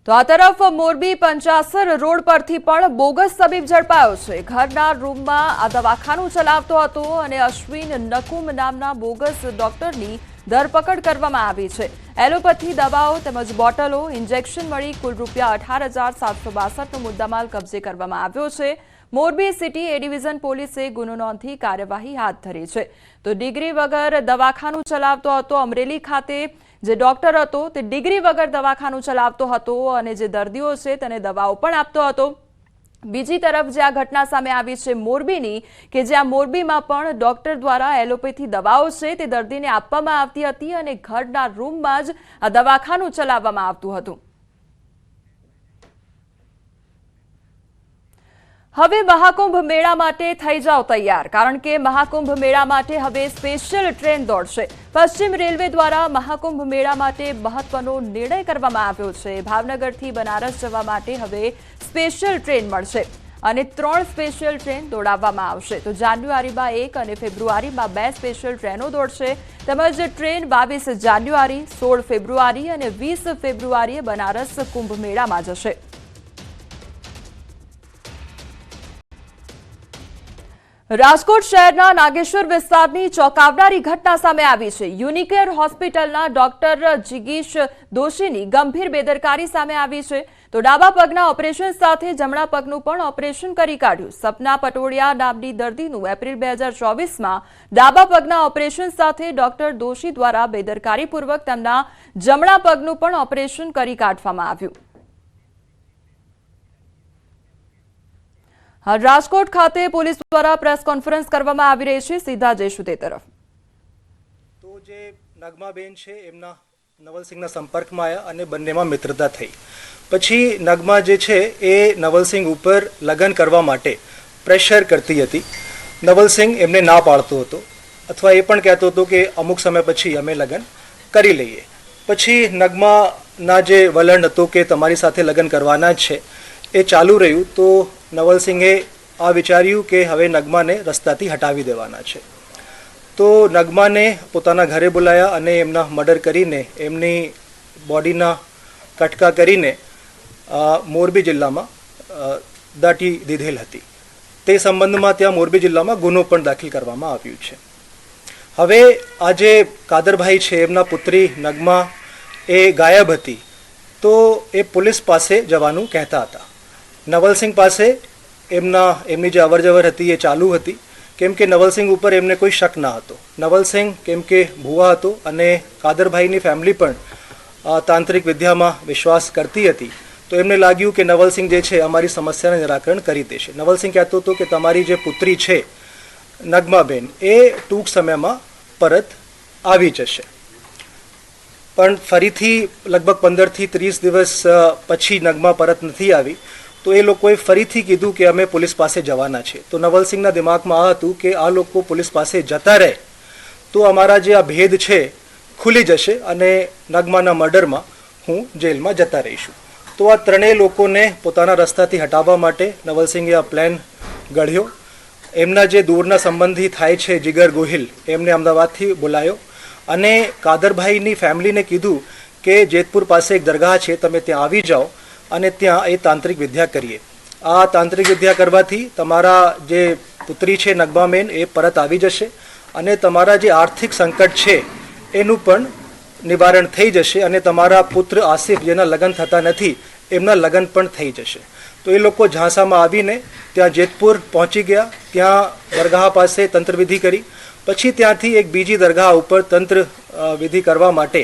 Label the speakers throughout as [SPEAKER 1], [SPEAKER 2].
[SPEAKER 1] તો આ તરફ મોરબી પંચાસર રોડ પરથી પણ બોગસ તબીબ ઝડપાયો છે। ઘરના રૂમમાં આ દવાખાનું ચલાવતો હતો અને અશ્વિન નકુમ નામના બોગસ ડોક્ટરની ધરપકડ કરવામાં આવી છે। એલોપેથી દવાઓ તેમજ બોટલો ઇન્જેક્શન મળી કુલ ₹18,762નો મુદ્દામાલ કબજે કરવામાં આવ્યો છે। મોરબી સિટી એ ડિવિઝન પોલીસે ગુનો નોંધી કાર્યવાહી હાથ ધરી છે। તો ડિગ્રી વગર દવાખાનું ચલાવતો હતો। અમરેલી ખાતે જે ડોક્ટર હતો તે ડિગ્રી વગર દવાખાનું ચલાવતો હતો અને જે દર્દીઓ છે તેને દવાઓ પણ આપતો હતો। બીજી તરફ જે આ ઘટના સામે આવી છે મોરબીની કે જ્યાં મોરબીમાં પણ ડોક્ટર દ્વારા એલોપેથી દવાઓ છે તે દર્દીને આપવામાં આવતી હતી અને ઘરના રૂમમાં જ આ દવાખાનું ચલાવવામાં આવતું હતું। હવે મહાકુંભ મેળા માટે થઈ જાઓ તૈયાર, કારણ કે મહાકુંભ મેળા માટે હવે સ્પેશિયલ ટ્રેન દોડશે। પશ્ચિમ રેલવે દ્વારા મહાકુંભ મેળા માટે મહત્વનો નિર્ણય કરવામાં આવ્યો છે। ભાવનગરથી બનારસ જવા માટે હવે સ્પેશિયલ ટ્રેન મળશે અને 3 સ્પેશિયલ ટ્રેન દોડાવવામાં આવશે। તો જાન્યુઆરીમાં 1 અને ફેબ્રુઆરીમાં 2 સ્પેશિયલ ટ્રેનો દોડશે તેમજ ટ્રેન 22 જાન્યુઆરી, 16 ફેબ્રુઆરી અને 20 ફેબ્રુઆરીએ બનારસ કુંભ મેળામાં જશે। રાજકોટ શહેરના નાગેશ્વર વિસ્તારની ચોંકાવનારી ઘટના સામે આવી છે। યુનિકેર હોસ્પિટલના ડોક્ટર જિગીશ દોશીની ગંભીર બેદરકારી સામે આવી છે। તો ડાબા પગના ઓપરેશન સાથે જમણા પગનું પણ ઓપરેશન કરી કાઢ્યું। સપના પટોડિયા નામની દર્દીનું એપ્રિલ 2024માં ડાબા પગના ઓપરેશન સાથે ડોક્ટર દોશી દ્વારા બેદરકારીપૂર્વક તેમના જમણા પગનું પણ ઓપરેશન કરી કાઢવામાં આવ્યું। રાજકોટ ખાતે પોલીસ દ્વારા પ્રેસ કોન્ફરન્સ કરવામાં આવી રહી છે। સીધા જઈશું તે તરફ।
[SPEAKER 2] તો જે નગમાબેન છે એમના નવલસિંહના સંપર્કમાં આવ્યા અને બંનેમાં મિત્રતા થઈ। પછી નગમા જે છે એ નવલસિંહ ઉપર લગ્ન કરવા માટે પ્રેશર કરતી હતી। નવલસિંહ એમને ના પાડતો હતો અથવા એ પણ કહેતો હતો કે અમુક સમય પછી અમે લગ્ન કરી લઈએ। પછી નગમાના જે વલણ હતો કે તમારી સાથે લગ્ન કરવાના જ છે એ ચાલુ રહ્યું। તો નવલસિંહે આ વિચાર્યું કે હવે નગમાને રસ્તાથી હટાવી દેવાના છે। તો નગમાને પોતાના ઘરે બોલાયા અને એમના મર્ડર કરીને એમની બોડીના કટકા કરીને મોરબી જિલ્લામાં દાટી દીધેલ હતી। તે સંબંધમાં ત્યાં મોરબી જિલ્લામાં ગુનો પણ દાખલ કરવામાં આવ્યો છે। હવે આ જે કાદરભાઈ છે એમના પુત્રી નગમા એ ગાયબ હતી, તો એ પોલીસ પાસે જવાનું કહેતા હતા। નવલસિંહ પાસે એમની જે અવરજવર હતી એ ચાલુ હતી, કેમ કે નવલસિંહ ઉપર એમને કોઈ શક ના હતો। નવલસિંહ કેમ કે ભુવા હતો અને કાદરભાઈની ફેમિલી પણ તાંત્રિક વિદ્યામાં વિશ્વાસ કરતી હતી, તો એમને લાગ્યું કે નવલસિંહ જે છે અમારી સમસ્યાનું નિરાકરણ કરી દેશે। નવલસિંહ કહેતો હતો કે તમારી જે પુત્રી છે નગમાબેન એ ટૂંક સમયમાં પરત આવી જશે। પણ ફરીથી લગભગ 15થી 30 દિવસ પછી નગમા પરત નથી આવી, તો એ લોકોએ ફરીથી કીધું કે અમે પોલીસ પાસે જવાના છે। તો નવલસિંહના દિમાગમાં આ હતું કે આ લોકો પોલીસ પાસે જતા રહે તો અમારા જે આ ભેદ છે ખુલી જશે અને નગમાના મર્ડરમાં હું જેલમાં જતા રહીશું। તો આ ત્રણેય લોકોને પોતાના રસ્તાથી હટાવવા માટે નવલસિંહે આ પ્લાન ઘડ્યો। એમના જે દૂરના સંબંધી થાય છે જીગર ગોહિલ, એમને અમદાવાદથી બોલાયો અને કાદરભાઈની ફેમિલીને કીધું કે જેતપુર પાસે એક દરગાહ છે, તમે ત્યાં આવી જાઓ અને ત્યાં એ તાંત્રિક વિદ્યા કરીએ। આ તાંત્રિક વિદ્યા કરવાથી તમારા જે પુત્રી છે નગમાબેન એ પરત આવી જશે અને તમારા જે આર્થિક સંકટ છે એનું પણ નિવારણ થઈ જશે અને તમારા પુત્ર આસિફ જેના લગ્ન થતા નથી એમના લગ્ન પણ થઈ જશે। તો એ લોકો ઝાંસામાં આવીને ત્યાં જેતપુર પહોંચી ગયા। ત્યાં દરગાહ પાસે તંત્રવિધિ કરી, પછી ત્યાંથી એક બીજી દરગાહ ઉપર તંત્ર વિધિ કરવા માટે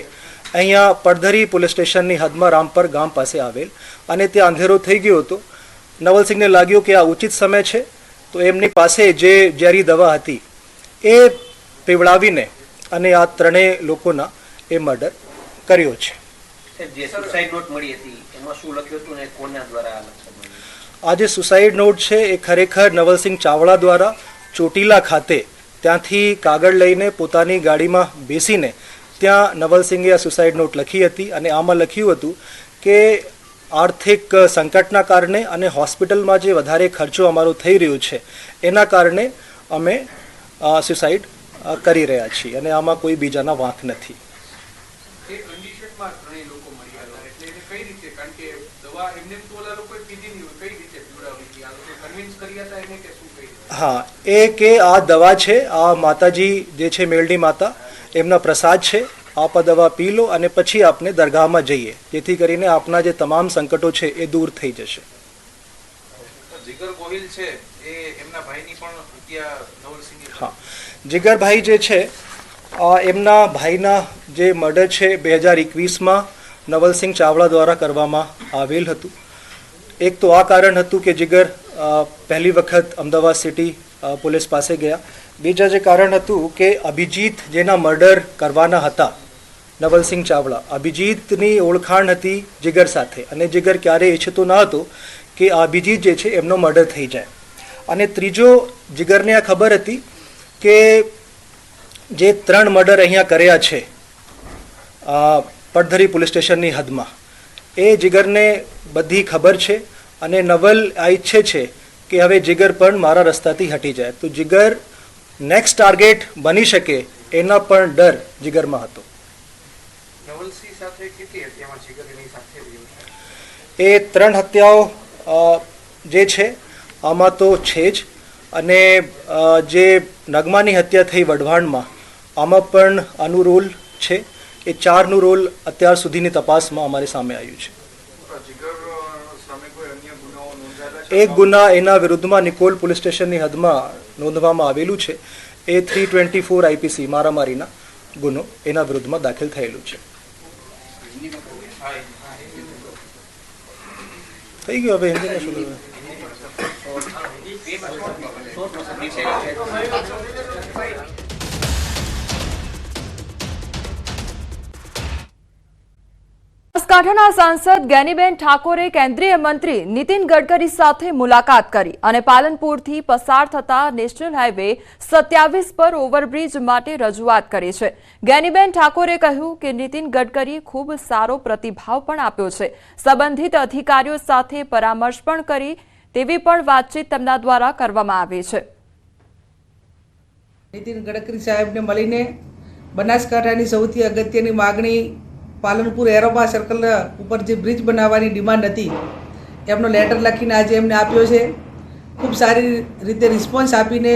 [SPEAKER 2] અહીંયા પડધરી પોલીસ સ્ટેશનની હદમાં રામપર ગામ પાસે આવેલ અને ત્યાં અંધેરો થઈ ગયો હતો। નવલસિંહને લાગ્યું કે આ ઉચિત સમય છે, તો એમની પાસે જે ઝેરી દવા હતી એ પીવડાવીને અને આ ત્રણેય લોકોના એ મર્ડર કર્યો છે। આ જે સુસાઇડ નોટ છે એ ખરેખર નવલસિંહ ચાવડા દ્વારા ચોટીલા ખાતે ત્યાંથી કાગળ લઈને પોતાની ગાડીમાં બેસીને ત્યાં નવલસિંહે આ સુસાઇડ નોટ લખી હતી અને આમાં લખ્યું હતું કે આર્થિક સંકટના કારણે અને હોસ્પિટલમાં જે વધારે ખર્ચો અમારો થઈ રહ્યો છે એના કારણે અમે સુસાઇડ કરી રહ્યા છીએ અને આમાં કોઈ બીજાના વાંક નથી।
[SPEAKER 3] રીતે? કારણ કે દવા એમને તો ઓલા લોકોએ પીધી નહીં હોય, કઈ રીતે પીવડાવી હતી? આ લોકો કન્વિન્સ કર્યા હતા એને કે શું કઈ રીતે?
[SPEAKER 2] હા, એ કે આ દવા છે, આ માતાજી જે છે મેલડી માતા એમના પ્રસાદ છે, આપ આ દવા પી લો અને પછી આપને દરગાહમાં જઈએ, જેથી કરીને આપના જે તમામ સંકટો છે એ દૂર થઈ જશે.
[SPEAKER 3] જીગર ગોહિલ છે એ એમના ભાઈની પણ હત્યા નવલસિંહે કરી.
[SPEAKER 2] હા, જીગરભાઈ જે છે એમના ભાઈના જે મર્ડર છે 2021માં નવલસિંહ ચાવડા દ્વારા કરવામાં આવેલ હતું. એક તો આ કારણ હતું કે જીગર પહેલી વખત અમદાવાદ સિટી પોલીસ પાસે ગયા. બીજા જે કારણ હતું કે અભિજીત જેના મર્ડર કરવાના હતા નવલસિંહ ચાવડા, અભિજીતની ઓળખાણ હતી જીગર સાથે અને જીગર ક્યારેય ઈચ્છતો ન હતો કે આ અભિજીત જે છે એમનો મર્ડર થઈ જાય. અને ત્રીજો, જીગરને આ ખબર હતી કે જે 3 મર્ડર અહીંયા કર્યા છે પડધરી પોલીસ સ્ટેશનની હદમાં, એ જીગરને બધી ખબર છે અને નવલ આ ઈચ્છે છે કે હવે જીગર પણ મારા રસ્તાથી હટી જાય, તો જીગર નેક્સ્ટ ટાર્ગેટ બની શકે એના પણ ડર જીગરમાં હતો.
[SPEAKER 3] નવલસિંહ સાથે કેટલી હત્યામાં જીગર એની સાથે રહ્યો છે?
[SPEAKER 2] એ 3 હત્યાઓ જે છે આમાં તો છે જ, અને જે નગમાની હત્યા થઈ વઢવાણમાં આમાં પણ આનું રોલ છે. એ 4નું રોલ અત્યાર સુધીની તપાસમાં અમારી સામે આવ્યું છે.
[SPEAKER 3] જીગર સામે કોઈ અન્ય ગુનાઓ નોંધાયેલા છે?
[SPEAKER 2] એક ગુના એના વિરુદ્ધમાં નિકોલ પોલીસ સ્ટેશનની હદમાં નોંધવામાં આવેલું છે. એ 324 આઈપીસી મારામારીના ગુનો એના વિરુદ્ધમાં દાખલ થયેલું છે. થઈ ગયું, હવે હિન્દીમાં શું કરવું?
[SPEAKER 1] બનાસકાંઠાના સાંસદ જ્ઞાનીબેન ઠાકોરે કેન્દ્રીય મંત્રી નીતિન ગડકરી સાથે મુલાકાત કરી અને પાલનપુરથી પસાર થતા નેશનલ હાઈવે 27 પર ઓવરબ્રિજ માટે રજૂઆત કરી છે. જ્ઞાનીબેન ઠાકોરે કહ્યું કે નીતિન ગડકરીએ ખૂબ સારો પ્રતિભાવ પણ આપ્યો છે. સંબંધિત અધિકારીઓ સાથે પરામર્શ પણ કરી તેવી પણ વાતચીત તેમના દ્વારા કરવામાં આવી છે.
[SPEAKER 4] નીતિન ગડકરી સાહેબને મળીને બનાસકાંઠાની સૌથી અગત્યની માગણી પાલનપુર એરોબા સર્કલ ઉપર જે બ્રિજ બનાવવાની ડિમાન્ડ હતી એમનો લેટર લખીને આજે એમને આપ્યો છે. ખૂબ સારી રીતે રિસ્પોન્સ આપીને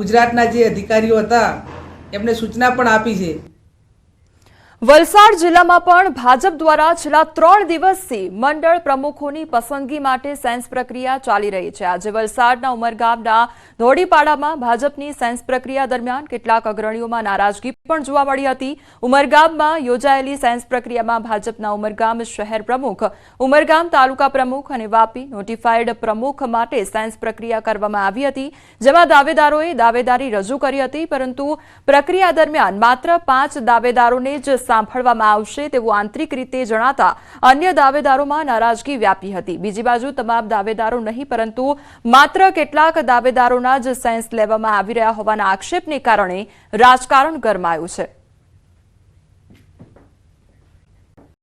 [SPEAKER 4] ગુજરાતના જે અધિકારીઓ હતા એમને સૂચના પણ આપી છે.
[SPEAKER 1] વલસાડ જિલ્લામાં પણ ભાજપ દ્વારા છેલ્લા 3 દિવસથી મંડળ પ્રમુખોની પસંદગી માટે સેન્સ પ્રક્રિયા ચાલી રહી છે. આજે વલસાડના ઉમરગામના ધોડીપાડામાં ભાજપની સેન્સ પ્રક્રિયા દરમિયાન કેટલાક અગ્રણીઓમાં નારાજગી પણ જોવા મળી હતી. ઉમરગામમાં યોજાયેલી સેન્સ પ્રક્રિયામાં ભાજપના ઉમરગામ શહેર પ્રમુખ, ઉમરગામ તાલુકા પ્રમુખ અને વાપી નોટિફાઈડ પ્રમુખ માટે સેન્સ પ્રક્રિયા કરવામાં આવી હતી, જેમાં દાવેદારોએ દાવેદારી રજૂ કરી હતી, પરંતુ પ્રક્રિયા દરમિયાન માત્ર 5 દાવેદારોને જ સાંભળવામાં આવશે તેવું આંતરિક રીતે જણાતા અન્ય દાવેદારોમાં નારાજગી વ્યાપી હતી. બીજી બાજુ તમામ દાવેદારો નહીં પરંતુ માત્ર કેટલાક દાવેદારોના જ સેન્સ લેવામાં આવી રહ્યા હોવાના આક્ષેપને કારણે રાજકારણ ગરમાયું છે.